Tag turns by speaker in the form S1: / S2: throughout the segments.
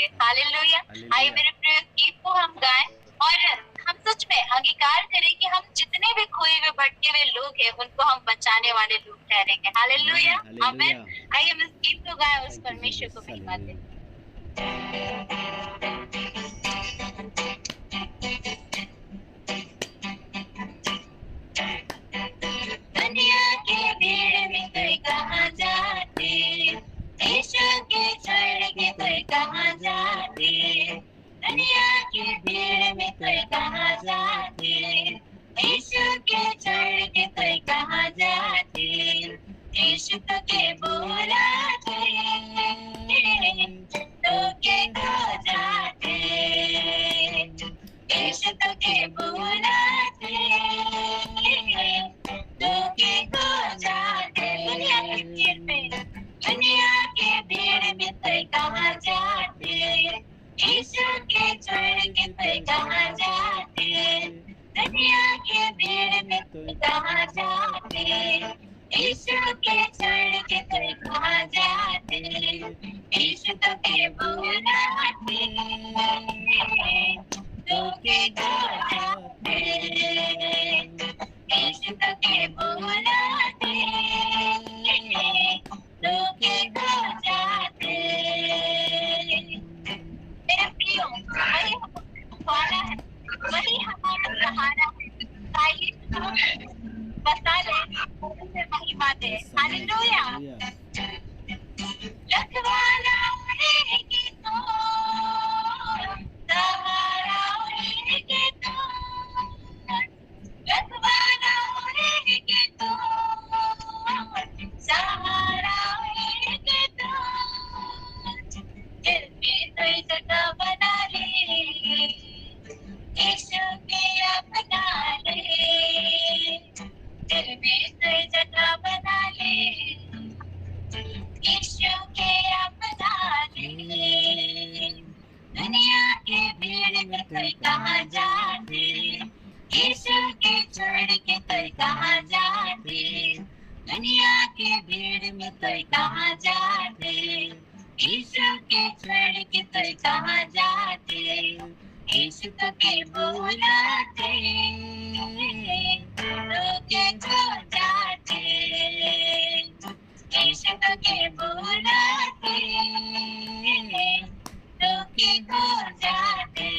S1: चाहिए। हालेलुया। आइए
S2: हालेलुया।
S1: मेरे प्रिय गीत को हम गाएं और हम सच में अंगीकार करें कि हम जितने भी खोए हुए भटके हुए लोग हैं उनको हम बचाने वाले लोग ठहरेंगे। हालेलुया।
S2: आमेन।
S1: आमेन।
S2: हालेलुया।
S1: आइए हम इस गीत को गाएं, उस
S2: थैंक यू
S1: परमेश्वर को
S2: जीसस।
S1: महिमा दें।
S2: हालेलुया।
S1: दुनिया की भीड़ में कोई कहाँ जाते, यीशु के छोड़ के कोई कहाँ जाते, दुनिया की भीड़ में कोई कहाँ जाते, यीशु के छोड़ के कोई कहाँ जाते, यीशु तो के बुलाते, तो के खो जाते, यीशु तो के बुलाते, धोखे खो जाते। दुनिया की भीड़ में, दुनिया की भीड़ में कोई कहाँ जाते, यीशु के छोड़ के कोई कहाँ जाते, दुनिया की भीड़ में कोई कहाँ जाते, यीशु के छोड़ के कोई कहाँ जाते, यीशु तो के बुलाते, धोखे खो जाते, यीशु तो के बुलाते, धोखे खो जाते। मेरे प्रियो, वही हमारा है, वही हमारा सहारा है। आइए हम बसा ले, उसे महिमा दे।
S2: Yes amen.
S1: हालेलुया।
S2: हालेलुया।
S1: रखवाला उन्हीं तो, सहारा उन्हीं तो, रखवाला उन्हीं तो, सहारा उन्हीं तो, दिल में कोई जगह बना ले, यीशु के अपना ले, दिल में कोई जगह बना ले, यीशु के अपना ले। दुनिया के भीड़ में कोई कहाँ जाते, यीशु के छोड़ के कोई कहाँ जाते, दुनिया के भीड़ में कोई कहाँ जाते, यीशु के छोड़ के कोई कहाँ जाते, यीशु तो के बुलाते, धोखे खो जाते, यीशु तो के बुलाते, धोखे खो जाते।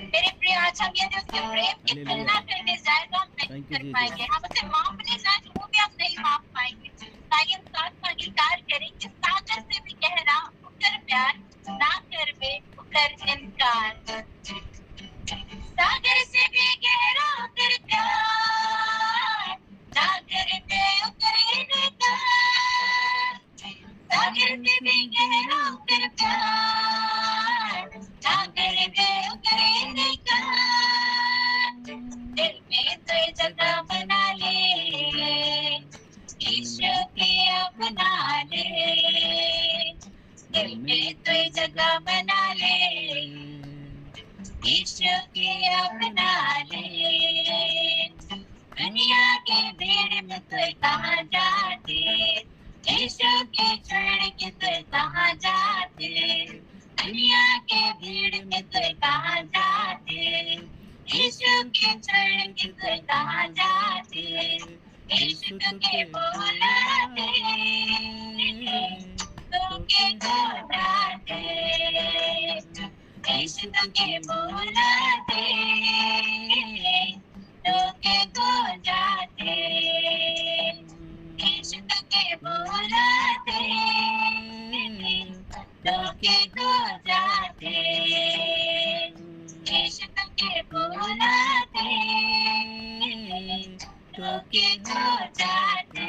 S1: मेरे प्रिय, आज हम यदि उसके प्रेम की
S2: हालेलुया।
S1: तुलना करने जाए तो हम नहीं
S2: थैंक यू
S1: कर
S2: जीसस।
S1: पाएंगे। हम उसे मापने जाए तो वो भी हम नहीं माप पाएंगे। ताकि हम साथ में अंगीकार करें कि सागर से भी गहरा उकर प्यार, ना कर बे उकर इनकार। सागर से भी गहरा उकर प्यार, ना कर बे उकर इनकार। सागर से भी गहरा उकर प्यार, ना कर बे उकर इनकार। दिल में तो जगह बना ले, यीशु के अपना ले, दिल में तो जगह बना ले, यीशु के अपना ले। दुनिया के भीड़ में कोई कहाँ जाते, यीशु के छोड़ के कोई कहाँ जाते, दुनिया के भीड़ में कोई कहाँ जाते, यीशु के छोड़ के कोई कहाँ जाते, यीशु तो के बुलाते, धोखे खो जाते, यीशु तो के बुलाते, धोखे खो जाते, यीशु तो के बुलाते, धोखे खो जाते, यीशु तो के बुलाते, धोखे खो जाते।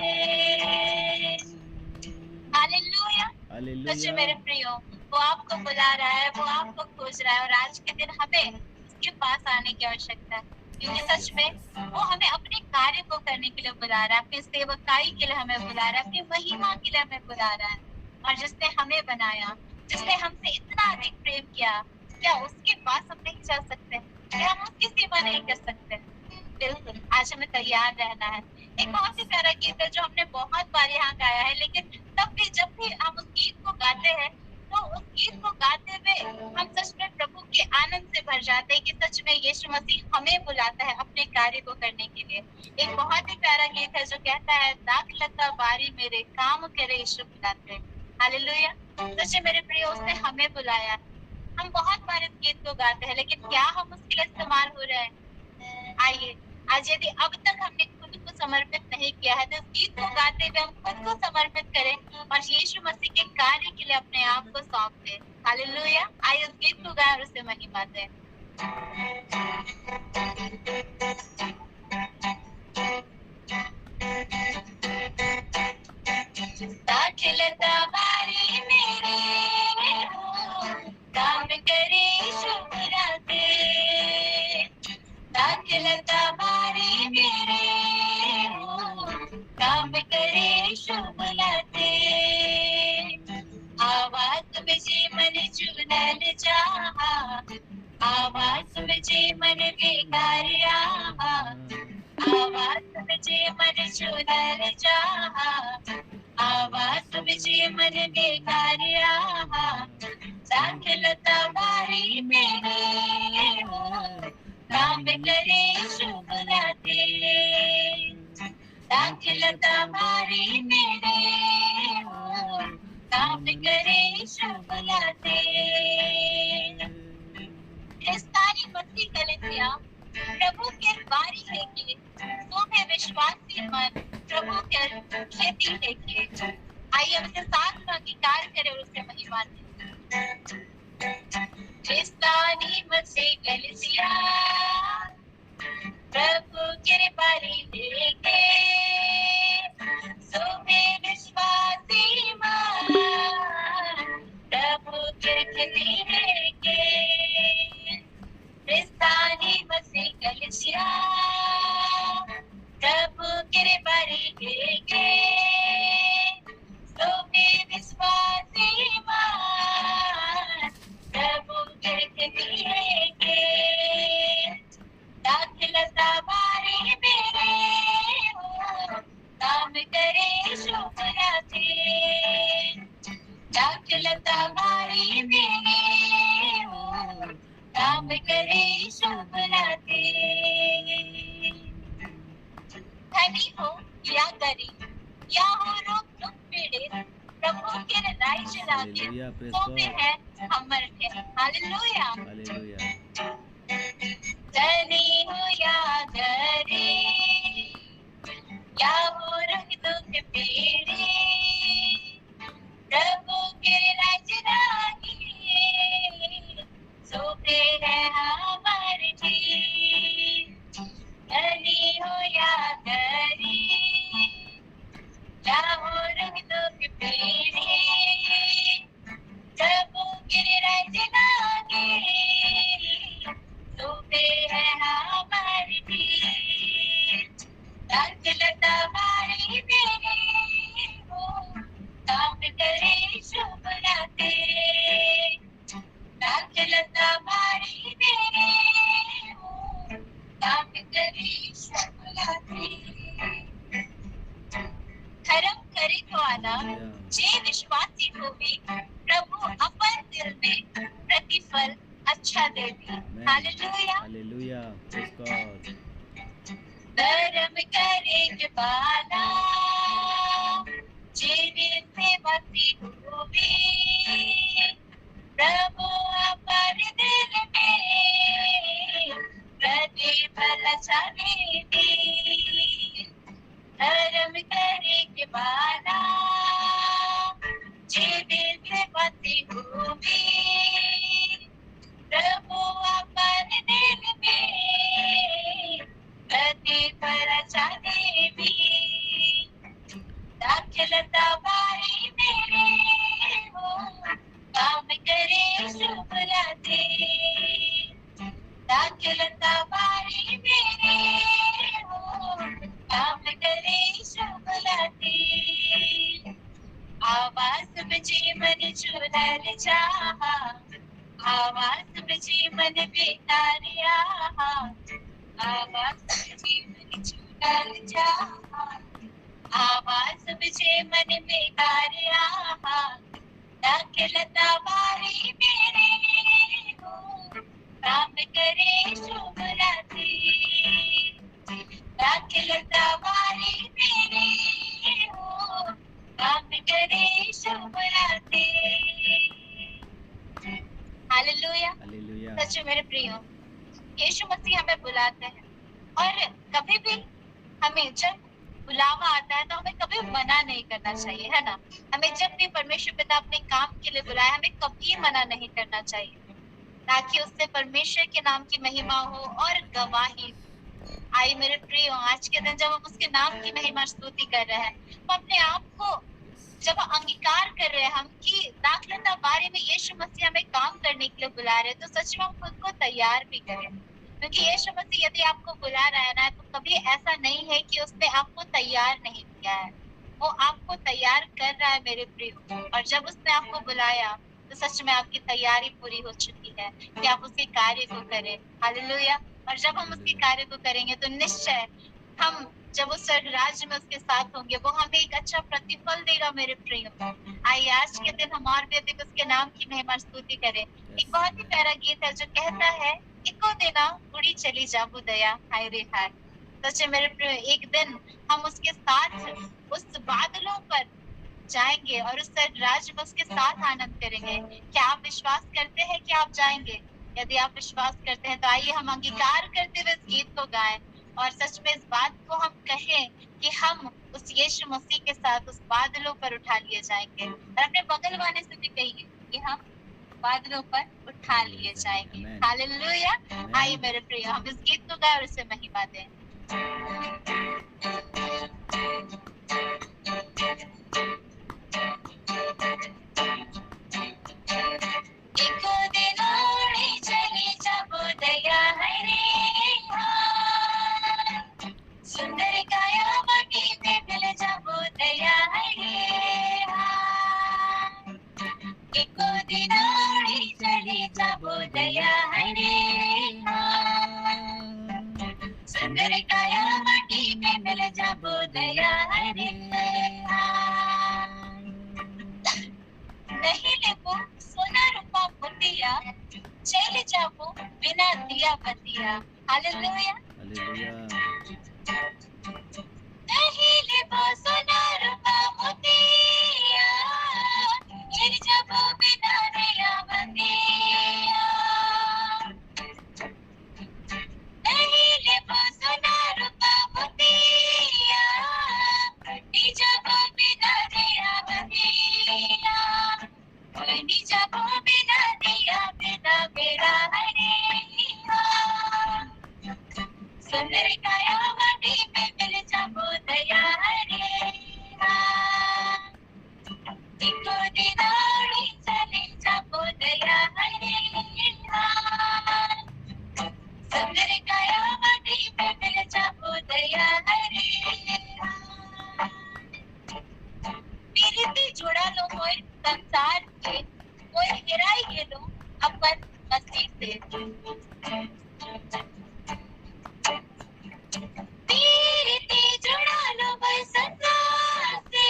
S1: हालेलुया। सच में मेरे
S2: हालेलुया।
S1: प्रियो, वो आपको बुला रहा है, वो आपको खोज रहा है और आज के दिन हमें उसके पास आने की आवश्यकता है। क्योंकि सच में वो हमें अपने कार्य को करने के लिए बुला रहा है, अपनी सेवकाई के लिए हमें बुला रहा है, अपनी महिमा के लिए हमें बुला रहा है। और जिसने हमें बनाया, जिसने हमसे इतना अधिक प्रेम किया, क्या उसके पास हम नहीं जा सकते? क्या हम उसकी सेवा नहीं कर सकते? बिल्कुल, आज हमें तैयार रहना है। एक बहुत ही प्यारा गीत है जो हमने बहुत बार यहाँ गाया है, लेकिन तब भी जब भी हम उस गीत को गाते हैं तो उस गीत को गाते हुए हम सच में प्रभु के आनंद से भर जाते हैं कि सच में यीशु मसीह हमें बुलाता है अपने कार्य को करने के लिए। एक बहुत ही प्यारा गीत है जो कहता है, दाखलता बारी मेरे काम करे यीशु बुलाते। हालेलुया। सच में मेरे प्रिय, उसने हमें बुलाया है। हम बहुत बार इस गीत को गाते हैं, लेकिन क्या हम उसके लिए इस्तेमाल हो रहे हैं? आइए आज यदि अब तक हमने खुद को समर्पित नहीं किया है तो इस गीत को गाते हुए हम खुद को समर्पित करें और यीशु मसीह के कार्य के लिए अपने आप को सौंप दें। हालेलुया। आइए उस गीत को गाएं और उसे महिमा दें। दाखलता बारी मेरे हो, काम करे यीशु बुलाते। दाखलता बारी मेरे हो, काम करे यीशु बुलाते। आवाज बजे मन चुनल चाहा, आवाज बजे मन बेकारिया, आवाज बजे मन चुनल चाहा, आवाज बजे मन बेकारिया। दाखलता बारी मेरे हो, काम करे यीशु बुलाते। दाखलता बारी मेरे हो, काम करे यीशु बुलाते। क्रिस्तानी मसीह कलीसिया प्रभु के बारी लेके, तुम्हें विश्वासी मन प्रभु के खेती लेके। आइए हम इसे साथ में अंगीकार करें और उसे महिमा दें। क्रिस्तानी मसीह कलीसिया प्रभु के बारी लेके, तुम्हें विश्वासी मन प्रभु के खेती लेके। क्रिस्तानी मसीह कलीसिया प्रभु के बारी लेके, तुम्हें विश्वासी मन प्रभु के खेती लेके। दाखलता बारी मेरे हो, काम करे यीशु बुलाते। दाखलता बारी मेरे हो, काम करे यीशु बुलाते। धनी हो या गरीब, या हो रोग दुख पीड़ित, प्रभु के राज्य लागे सोते हैं हमर के। हालेलुया।
S2: हालेलुया।
S1: धनी हो या गरीब, या हो रोग दुख पीड़ित, प्रभु के राज्य लागे सोते हैं हमर जी। धनी हो या गरीब, या हो रोग दुख पीड़ित, प्रभु के राज्य लागे सोते हैं हमर जी। दाखलता बारी मेरे हो, काम करे यीशु बुलाते। दाखलता बारी मेरे हो, काम करे यीशु बुलाते। धर्म करे वाला जे विश्वासी होवे, प्रभु अपन दिल में प्रतिफल अच्छा देवे। हालेलुया।
S2: हालेलुया। Praise God.
S1: धर्म करे वाला जे सेवती होवे, प्रभु अपन दिल में प्रतिफल अच्छा देवे। धर्म करे वाला जे सेवती होवे, प्रभु अपन दिल में प्रतिफल अच्छा देवे। दाखलता बारी मेरे हो, काम करे यीशु बुलाते। दाखलता बारी मेरे हो, काम करे यीशु बुलाते। आवाज बजे मन चुनल चाहा, आवाज बजे मन बेकारिया, आवाज बजे मन चुनल चाहा, आवाज बजे मन बेकारिया। दाखिलता बारी मेरे हो, काम करे शुभ रात्रि। दाखिलता बारी मेरे हो, काम करे शुभ रात्रि। हालेलुया।
S2: हालेलुया।
S1: सच में मेरे प्रियो, यीशु मसीह हमें बुलाते हैं, और कभी भी हमें जब बुलावा आता है तो हमें कभी मना नहीं करना चाहिए, है ना। हमें जब भी परमेश्वर पिता अपने काम के लिए बुलाए, हमें कभी मना नहीं करना चाहिए, ताकि उससे परमेश्वर के नाम की महिमा हो और गवाही। आई मेरे प्रियो, आज के दिन जब हम उसके नाम की महिमा स्तुति कर रहे हैं, तो अपने आप को जब अंगीकार कर रहे हैं हम कि दाखलता बारे में यीशु मसीह हमें काम करने के लिए बुला रहे हैं, तो सच में हम खुद को तैयार भी करें, क्योंकि यीशु मसीह यदि आपको बुला रहा है ना, तो कभी ऐसा नहीं है कि उसने आपको तैयार नहीं किया है, वो आपको तैयार कर रहा है मेरे प्रियो। और जब उसने आपको बुलाया तो सच में आपकी तैयारी पूरी हो चुकी है कि आप उसके कार्य को करें। हालेलुया। और जब हम उसके कार्य को करेंगे तो निश्चय हम जब उस स्वर्ग राज्य में उसके साथ होंगे, वो हमें एक अच्छा प्रतिफल देगा मेरे प्रियो। आइए आज के दिन हम और भी अधिक उसके नाम की महिमा स्तुति करें। एक बहुत ही प्यारा गीत है जो कहता है, इको देना उड़ी चली जाबू दया हाय रे हाय। सच मेरे प्रियो, एक दिन हम उसके साथ उस बादलों पर जाएंगे और उस राज्य में उसके साथ आनंद करेंगे। क्या आप विश्वास करते हैं कि आप जाएंगे? यदि आप विश्वास करते हैं तो आइए हम अंगीकार करते हुए इस गीत को गाएं, और सच में इस बात को हम कहें कि हम उस यीशु मसीह के साथ उस बादलों पर उठा लिए जाएंगे। और अपने बगल वाले से भी कहिए कि हम बादलों पर उठा लिए जाएंगे। हालेलुया। आइए मेरे प्रिय, हम इस गीत को गाएं और उसे महिमा दें। इको दिन उड़ी चली जाबू दया हाय रे हाय, सुंदर काया माटी में मिल जाबू दया हाय रे हाय। इको दिन उड़ी चली जाबू दया हाय रे हाय, सुंदर काया माटी में मिल जाबू दया हाय रे हाय। नहीं लेबो सोना रूपा मोतिया, चल जाबो बिना दिया बतिया। हालेलुया।
S2: हालेलुया।
S1: नहीं लेबो सोना रूपा मोतिया, चल जाबो बिना दिया बतिया। नहीं लेबो सोना रूपा मोतिया, चल जाबो बिना दिया बतिया। कोई जाबो बिना दिया बिना मेरा हरे हाय, सुंदर काया माटी में मिल जाबो दया हरे हाय। इको दिनाड़ी चली जाबो दया हरे हाय, सुंदर काया माटी में मिल जाबो दया हरे हाय। पीरिति जुड़ा लो मोय संसार के, मोय हेराई गेलो अपन मसीह से। पीरिति जुड़ा लो मोय संसार से,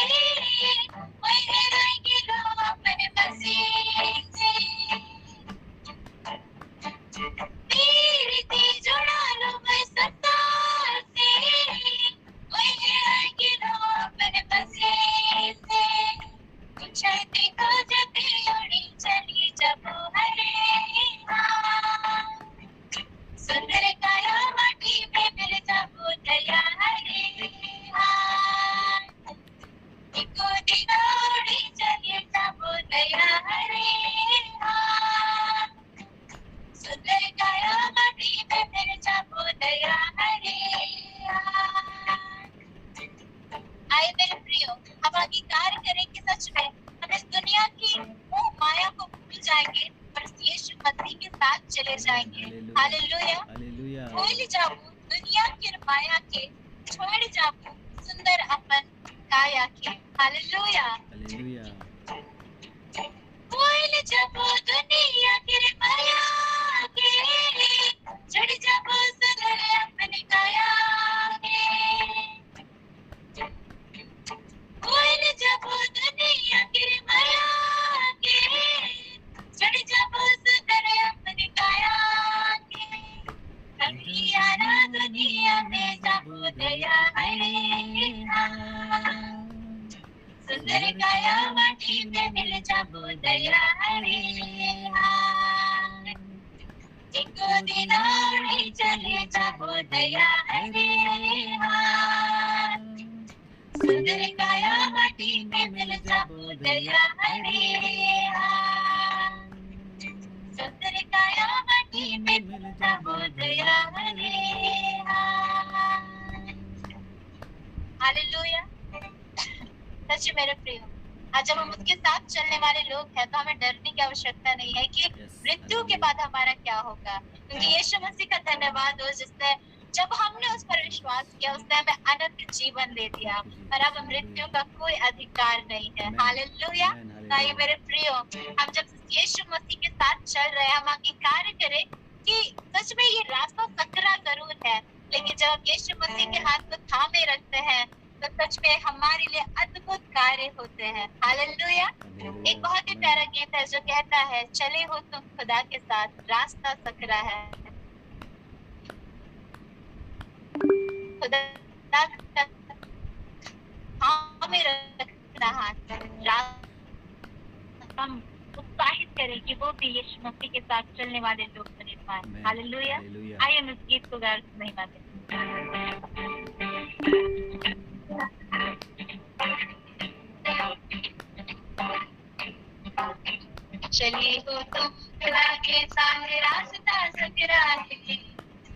S1: मोय हेराई गेलो अपन मसीह से। पीरिति जुड़ा लो मोय संसार से, मोय हेराई गेलो अपन मसीह से। चलती को जती उड़ी चली जाबो हरे हाय, सुंदर काया माटी में मिल जाबो दया हरे हाय। इको दिन उड़ी चली जाबो दया हरे हाय, सुंदर काया माटी में मिल जाबो दया हरे हाय। आए मेरे प्रियो, हम अंगीकार करें कि सच में हम इस दुनिया की मोह माया को भूल जाएंगे और इस यीशु मसीह के साथ चले जाएंगे। हालेलुया।
S2: हालेलुया।
S1: भूल जाबो दुनिया की माया के, छोड़ जाबो सुंदर अपन काया के। हालेलुया।
S2: हालेलुया।
S1: भूल जाबो दुनिया की माया के, छोड़ जाबो सुंदर अपन काया के। भूल जाबो दुनिया की माया के, उदया हरे हाँ। सुंदर काया माटी में मिल जाबो दया हरे हाँ। एको दिन उड़ी चले जाबो दया हरे हाँ। सुंदर काया माटी में मिल जाबो दया हरे हाँ। सुंदर काया माटी में मिल जाबो दया हरे हाँ। हालेलुया। सच मेरे प्रिय, आज जब हम उसके साथ चलने वाले लोग हैं तो हमें डरने की आवश्यकता नहीं है कि मृत्यु के बाद हमारा क्या होगा, क्योंकि यीशु मसीह का धन्यवाद हो जिसने जब हमने उस पर विश्वास किया उसने हमें अनंत जीवन दे दिया और अब मृत्यु का कोई अधिकार नहीं है। हालेलुया। ताई मेरे प्रियो, हम जब यीशु मसीह के साथ चल रहे हैं हम अंगीकार करें कि सच में ये रास्ता सकरा जरूर है, लेकिन जब हम यीशु मसीह के हाथ को थामे रखते हैं तो सच में हमारे लिए अद्भुत कार्य होते हैं। हालेलुया। एक बहुत ही प्यारा गीत है जो कहता है, चले हो तुम खुदा के साथ, रास्ता सकरा है। खुदा हमें रखना हाथ, हम उत्साहित करें कि वो भी यीशु मसीह के साथ चलने वाले लोग बने पाए। हालेलुया। आइए हम इस गीत को गाकर महिमा दें। चलिए हो तुम खुदा के साथ, रास्ता सकरा है।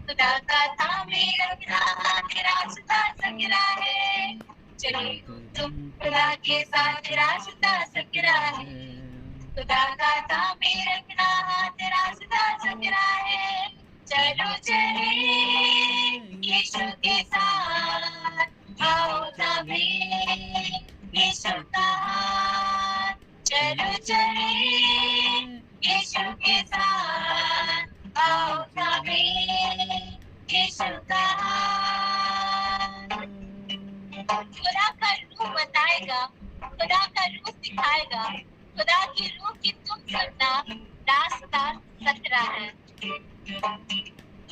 S1: खुदा का थामे रखना हाथ, रास्ता सकरा है। चलिए हो तुम खुदा के साथ, रास्ता सकरा है। खुदा का थामे रखना हाथ, रास्ता सकरा है। चलो चले यीशु के साथ, आओ थामे यीशु का हाथ। चलो चले यीशु के साथ, आओ थामे यीशु का हाथ। खुदा का रूह बताएगा, खुदा का रूह सिखाएगा, खुदा की रूह की तुम सुनना, रास्ता सकरा है।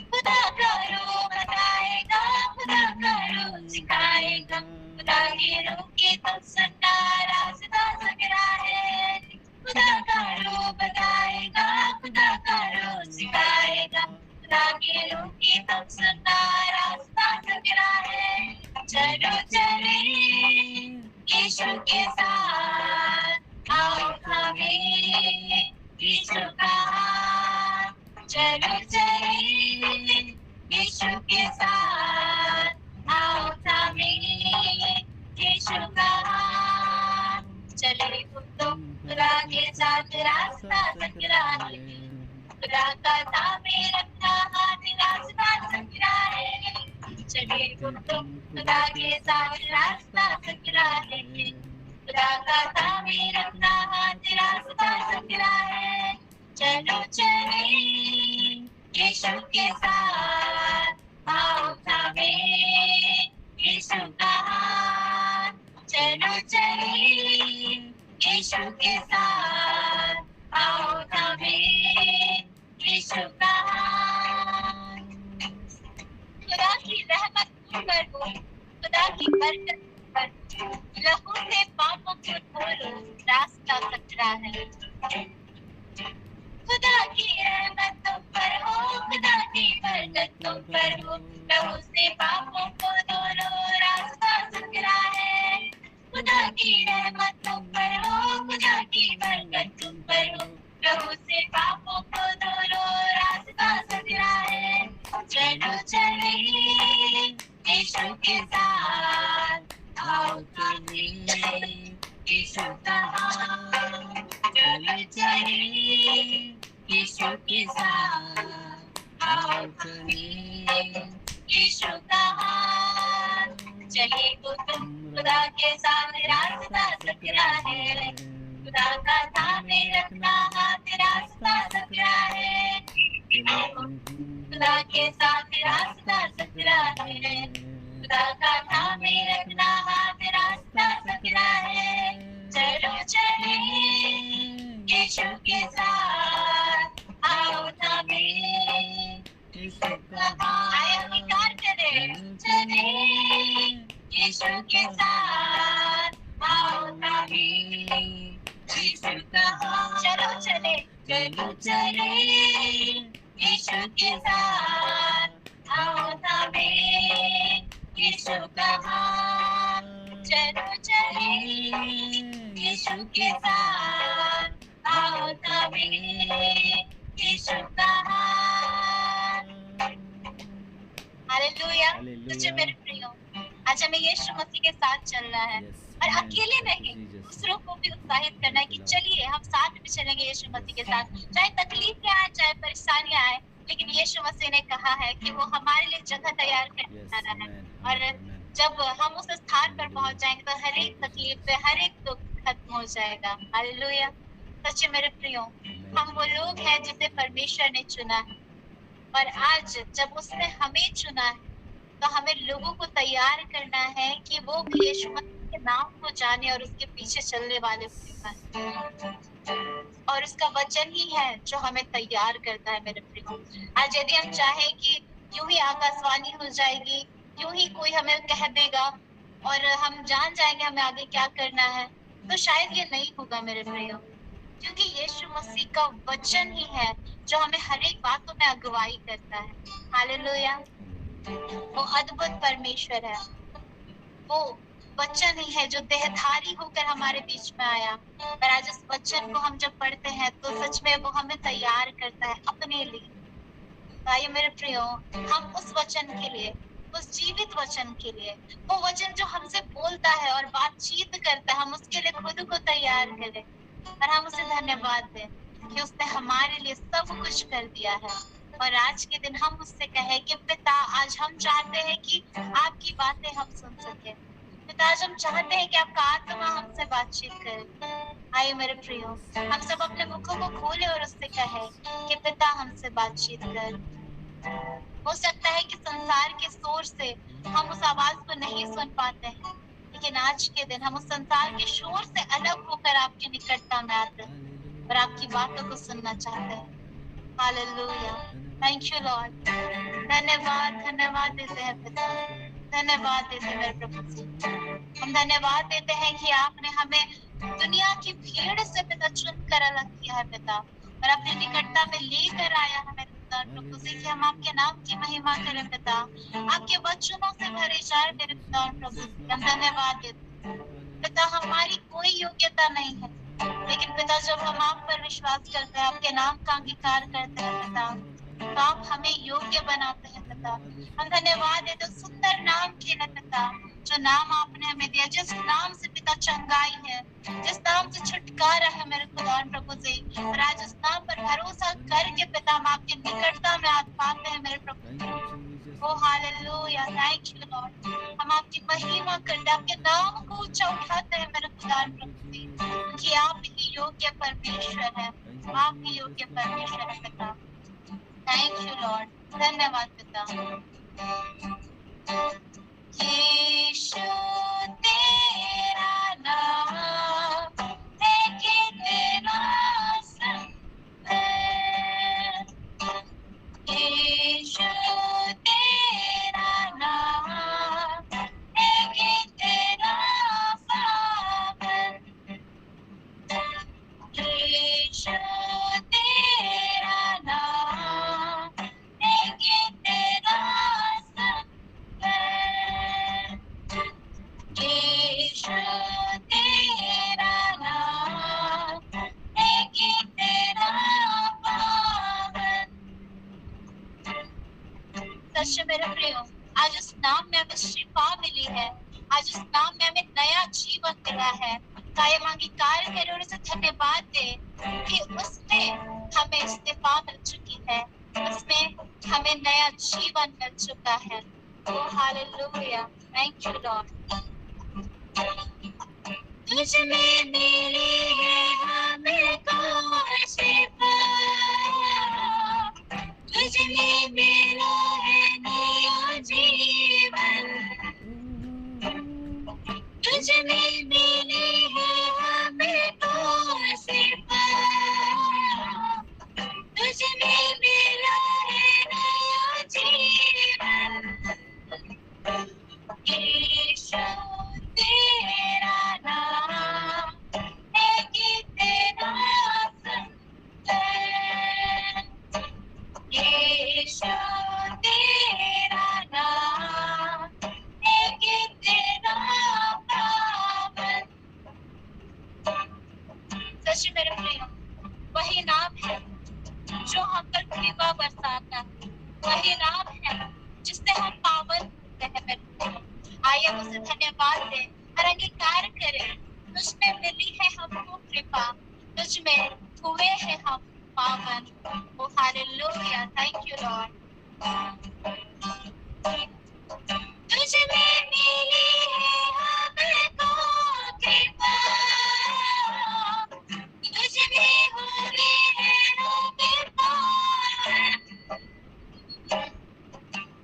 S1: खुदा का रूह बताएगा, खुदा का रूह सिखाएगा, खुदा की रूह की तुम सुनना, रास्ता सकरा है। खुदा का रूह बताएगा, खुदा का रूह सिखाएगा, खुदा की रूह की तुम सुनना, रास्ता सकरा है। चलो चले यीशु के साथ, आओ थामे यीशु का हाथ। चलो चले यीशु के साथ, आओ थामे यीशु का हाथ। चले तुम खुदा के साथ, रास्ता सकरा है। खुदा का थामे रखना हाथ, रास्ता सकरा है। चले तुम खुदा के साथ, रास्ता सकरा है। खुदा का थामे रखना हाथ, रास्ता सकरा है। चलो चले यीशु के साथ, आओ थामे यीशु का हाथ। चलो चले यीशु के साथ, आओ थामे यीशु का हाथ। खुदा की रहमत तुम पर हो, खुदा की बरकत तुम पर हो। लहू से पापों को धो, रास्ता सकरा है। खुदा की रहमत तुम पर हो, खुदा की बरकत तुम पर हो। लहू से पापों को धो, रास्ता सकरा है। खुदा की रहमत तुम पर हो, खुदा की बरकत तुम पर हो। लहू से पापों को धो, रास्ता सकरा है। चलो चले यीशु के साथ, आओ थामे यीशु का हाथ। चलो चले यीशु के साथ, आओ थामे यीशु का हाथ। चलिए तो तुम खुदा के साथ, रास्ता सकरा है। खुदा का थामे रखना हाथ, रास्ता सकरा है। खुदा के साथ, रास्ता सकरा है। खुदा का थामे रखना हाथ, रास्ता सकरा है। चलो चले यीशु के साथ, आओ थामे यीशु का हाथ। अंगीकार करें, चले यीशु के साथ आओ तभी यीशु कहा चलो चले चलो चले यीशु के साथ आओ तभी यीशु कहा चलो चले यीशु के साथ आओ तभी यीशु कहा हालेलुया। तुझे मेरे प्रियो आज हमें यीशु मसीह के साथ चलना है और अकेले नहीं दूसरों को भी उत्साहित करना है कि चलिए हम साथ में चलेंगे यीशु मसीह के साथ। चाहे तकलीफें आए चाहे परेशानियां आए लेकिन यीशु मसीह ने कहा है कि वो हमारे लिए जगह तैयार करने वाला है और जब हम उस स्थान पर पहुंच जाएंगे तो हर एक तकलीफ पे हर एक दुख खत्म हो जाएगा। हालेलुया। सच्चे मेरे प्रियो हम वो लोग हैं जिसे परमेश्वर ने चुना है और आज जब उसने हमें चुना है तो हमें लोगों को तैयार करना है कि वो भी यीशु मसीह के नाम को जाने और उसके पीछे चलने वाले बने और उसका वचन ही है जो हमें तैयार करता है मेरे प्रियो। आज यदि हम चाहें कि यूं ही आकाशवाणी हो जाएगी यूं ही कोई हमें कह देगा और हम जान जाएंगे हमें आगे क्या करना है तो शायद ये नहीं होगा मेरे प्रियो क्योंकि यीशु मसीह का वचन ही है जो हमें हर एक बातों में अगुवाई करता है। हालेलुया। वो अद्भुत परमेश्वर है वो वचन ही है जो देहधारी होकर हमारे बीच में आया और आज इस वचन को हम जब पढ़ते हैं तो सच में वो हमें तैयार करता है अपने लिए। आइए मेरे प्रियो हम उस वचन के लिए उस जीवित वचन के लिए वो वचन जो हमसे बोलता है और बातचीत करता है हम उसके लिए खुद को तैयार करें और हम उसे धन्यवाद दें कि उसने हमारे लिए सब कुछ कर दिया है और आज के दिन हम उससे कहें कि पिता आज हम चाहते हैं कि आपकी बातें हम सुन सके। पिता आज हम चाहते हैं कि आपका आत्मा हमसे बातचीत करे। आइए मेरे प्रियो हम सब अपने मुखों को खोले और उससे कहें कि पिता हमसे बातचीत कर। हो सकता है कि संसार के शोर से हम उस आवाज को नहीं सुन पाते हैं लेकिन आज के दिन हम उस संसार के शोर से अलग होकर आपकी निकटता में आते हैं और आपकी बातों को सुनना चाहते हैं। हालेलुया। Thank you Lord. धन्यवाद देते हैं पिता धन्यवाद देते हैं मेरे प्रभु जी। हम धन्यवाद देते हैं कि आपने हमें दुनिया की भीड़ से पिता चुनकर अलग किया है पिता और अपनी निकटता में लेकर आया है मेरे पिता प्रभु जी कि हम आपके नाम की महिमा करें पिता आपके वचनों से भरे जाए मेरे पिता प्रभु जी। हम धन्यवाद देते हैं पिता हमारी कोई योग्यता नहीं है लेकिन पिता जब हम आप पर विश्वास करते हैं आपके नाम का अंगीकार करते हैं पिता तो आप हमें योग्य बनाते हैं पिता। हम धन्यवाद देते हैं सुंदर नाम के लिए पिता जो नाम आपने हमें दिया जिस नाम से पिता चंगाई है जिस नाम से छुटकारा है मेरे खुदा प्रभु जी और आज उस नाम पर भरोसा करके पिता हम आपकी निकटता में आ पाते हैं मेरे प्रभु। ओ हालेलुया। Thank you Lord. हम आपकी महिमा करते हैं आपके नाम को ऊंचा उठाते हैं मेरे खुदा प्रभु जी कि आप ही योग्य परमेश्वर है आप ही योग्य परमेश्वर है पिता। Thank you Lord. धन्यवाद पिता। यीशु तेरा नाम है कितना सुंदर यीशु तेरा नाम है कितना पावन यीशु तेरा नाम है कितना सुंदर यीशु तेरा नाम है कितना पावन। सच मेरे प्रियो आज उस नाम में हमें शिफा मिली है आज उस नाम में हमें नया जीवन मिला है। कायम अंगीकार करें और उसे धन्यवाद दे कि उसमें हमें इस्तीफा मिल चुकी है उसमें हमें नया जीवन मिल चुका है। ओ हालेलुया। Thank you Lord. तुझ में मिली है हमें कौन शिफा तुझ में मिला है नया जीवन तुझ में मिली है हमें कौन शिफा तुझ में मिला है नया जीवन यीशु लिए हम उसे धन्यवाद दें और अंगीकार करें। तुझ में मिली है हमको कृपा, तुझ में हुए हैं हम पावन। ओ हालेलुया, थैंक यू लॉर्ड। तुझ में मिली है हमको कृपा, तुझ में हुए हैं हम पावन।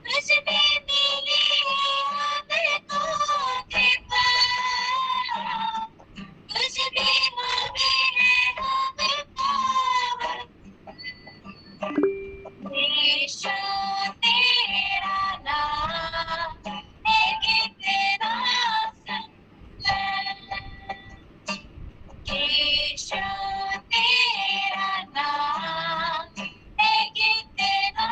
S1: तुझ में मिली है हमको कृपा, तुझ में हुए हैं हम पावन। यीशु तेरा नाम है कितना सुंदर, यीशु तेरा नाम है कितना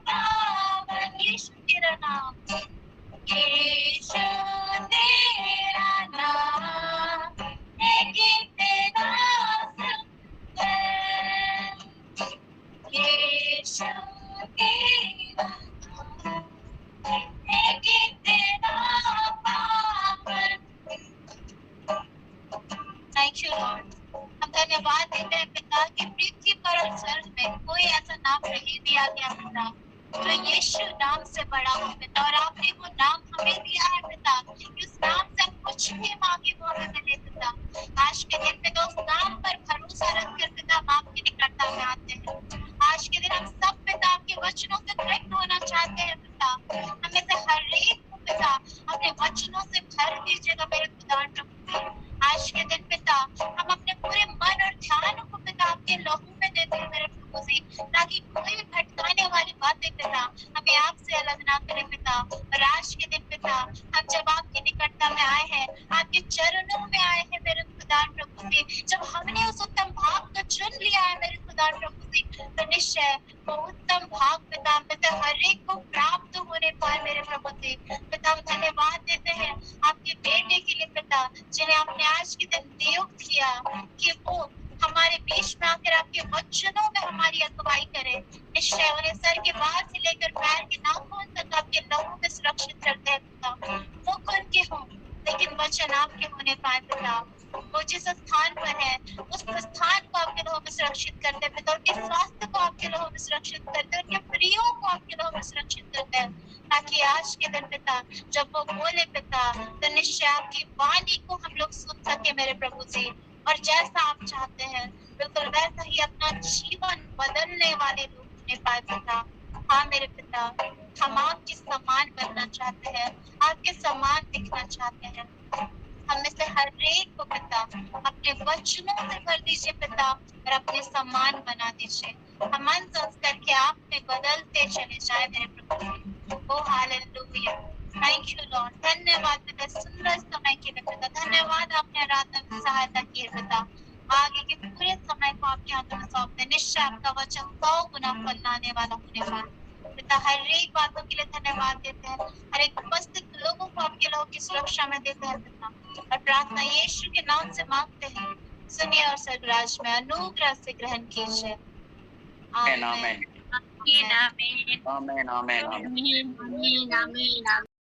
S1: पावन। यीशु तेरा नाम, यीशु तेरा नाम है कितना सुंदर, यीशु तेरा नाम है कितना पावन। Thank you Lord. हम धन्यवाद देते हैं पिता कि पृथ्वी पर और स्वर्ग में कोई ऐसा नाम नहीं दिया गया पिता जो यीशु नाम से बड़ा हो पिता, और आपने वो नाम हमें दिया है पिता कि उस नाम से हम कुछ भी मांगे वो हमें मिले पिता। आज के दिन पिता उस नाम पर भरोसा रखकर पिता हम आपकी निकटता में आते हैं। आज के दिन हम सब पिता आपके वचनों से तृप्त होना चाहते हैं पिता। हमें से हर एक को पिता अपने वचनों से भर दीजिएगा मेरे खुदा प्रभु। आज के दिन पिता हम अपने पूरे मन और ध्यान को पिता आपके लहू में देते हैं मेरे प्रभु जी, ताकि कोई भी भटकाने वाली बातें पिता हमें आपसे अलग ना करे पिता। और आज के दिन पिता हम जब आपकी निकटता में आए हैं, आपके चरणों में आए हैं मेरे खुदा प्रभु जी, जब हमने उस उत्तम भाग को चुन लिया है मेरे खुदा प्रभु जी, तो निश्चय वो उत्तम भाग पिता हर एक को प्राप्त होने पाए मेरे प्रभु जी। पिता हम धन्यवाद देते हैं आपके बेटे के लिए पिता, जिन्हें आपने आज के दिन नियुक्त किया कि वो हमारे बीच में आकर आपके वचनों में हमारी अगुवाई करे। निश्चय उन्हें सर के बाल से लेकर पैर के नाखून तक आपके लहू में सुरक्षित करते हैं पिता। वो खुद के हों लेकिन वचन आपके होने पाए पिता। वो जिस स्थान पर है उस स्थान को आपके लहू में सुरक्षित करते हैं पिता, उनके स्वास्थ्य को आपके लहू में सुरक्षित करते हैं, उनके प्रियों को आपके लहू में सुरक्षित करते हैं, ताकि आज के दिन पिता जब वो बोले पिता तो निश्चय आपकी वाणी को हम लोग सुन सके मेरे प्रभु जी, और जैसा आप चाहते हैं बिल्कुल वैसा ही अपना जीवन बदलने वाले लोग होने पाए पिता। हाँ मेरे पिता, हम आपके समान बनना चाहते हैं, आपके समान दिखना चाहते हैं। हमें से हर एक को पिता अपने वचनों से भर दीजिए पिता, और अपने समान बना दीजिए। हम मन संस्कार के आप में बदलते चले जाए मेरे प्रभु। ओ हालेलुया, थैंक यू लॉर्ड। धन्यवाद पिता सुंदर समय के लिए पिता, धन्यवाद आपने आराधना में सहायता की है पिता। आगे के पूरे समय को आपके हाथों में सौंपते, निश्चय आपका वचन 100 गुना फल लाने वाला होने वाला पिता। हर एक बातों के लिए धन्यवाद देते हैं, हर एक उपस्थित लोगों को आपके लोगों की सुरक्षा में देते हैं पिता, और प्रार्थना यीशु के नाम से मांगते हैं। सुनिए और स्वर्गराज में अनुग्रह से ग्रहण कीजिए। आमीन।
S3: आमीन आमीन आमीन आमीन आमीन आमीन आमीन।